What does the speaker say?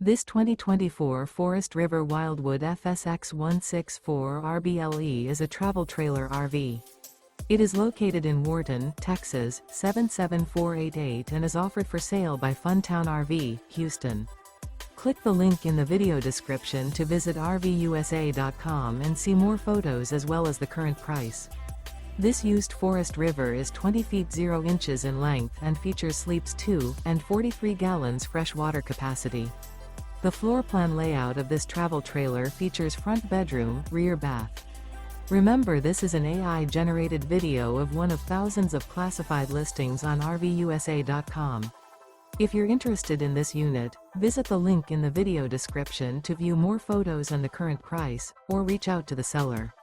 This 2024 Forest River Wildwood FSX 164 RBLE is a travel trailer RV. It is located in Wharton, Texas, 77488 and is offered for sale by Funtown RV, Houston. Click the link in the video description to visit RVUSA.com and see more photos as well as the current price. This used Forest River is 20 feet 0 inches in length and features sleeps 2 and 43 gallons fresh water capacity. The floor plan layout of this travel trailer features front bedroom, rear bath. Remember, this is an AI-generated video of one of thousands of classified listings on RVUSA.com. If you're interested in this unit, visit the link in the video description to view more photos and the current price, or reach out to the seller.